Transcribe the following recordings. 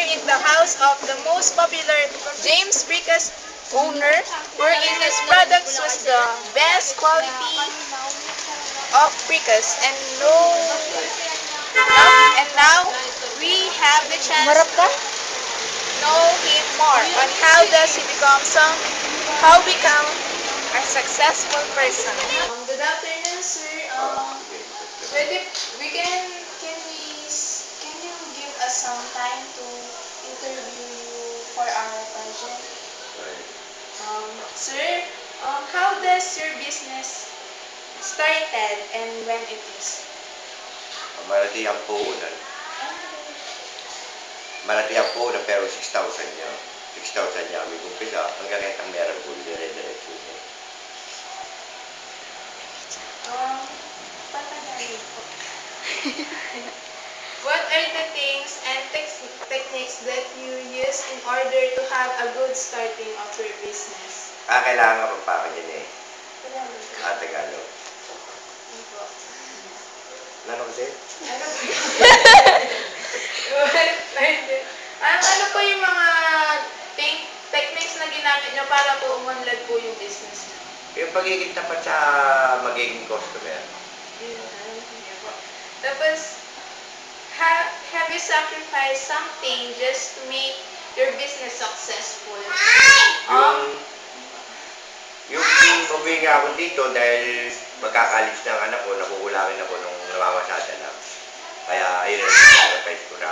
in the house of the most popular James Bricas owner, wherein his products was the best quality of bricas and now we have the chance to know him more on how become a successful person. Good afternoon, sir. Pwede, can you give us some time to interview you for our project? Sir, how does your business started and when it is? Malaki ang puhunan. Malaki ang puhunan pero 6,000 niya. 6,000 niya may kumpisa. Hanggang kahit ang meron po, dire-diretso niya. Patagalin po. What are the things and techniques that you use in order to have a good starting of your business? Kailangan ka magpaka dyan eh. Tagalog. Ano po? Ano kasi? Ano po yun? Ano po yung mga techniques na ginamit nyo para po umunlad po yung business nyo? Yung pagiging tapat sa magiging customer. Tapos, have you sacrificed something just to make your business successful? Yung uwi nga ako dito dahil magkakalis ng anak ko, nakukulangin ako nung namamasada lang. Kaya ayun ang sacrifice ko na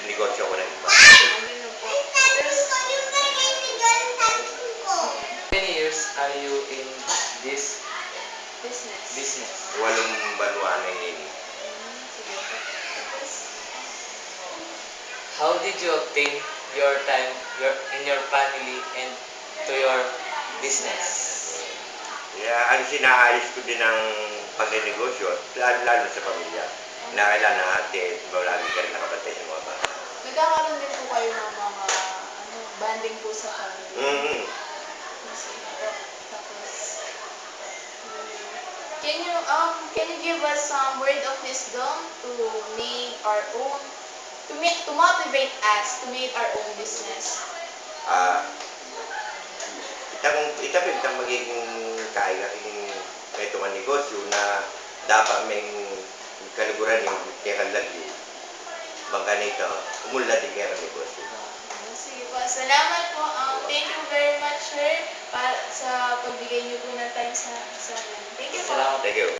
negosyo ko ng iba. Many years are you in this business? 8 buwan na yun. How did you obtain your time in your family and to your business? Kaya sinaalis ko din ang pag-negosyo, lalo sa pamilya. Kailangan natin, lagi ka rin nakapatay sa mga bata. Nagkakaroon din po kayo ng mga banding po sa family. Tapos, can you give us some word of wisdom to motivate us to make our own business? Itapit ang magiging kaya ito ang negosyo na dapat may kaliguran yung kaya lagi. Bangka nito, umulad din kaya ang negosyo. Sige po. Salamat po. Thank you very much, sir, sa pagbigay niyo po ng time sa akin. Thank you po. Salamat. Thank you.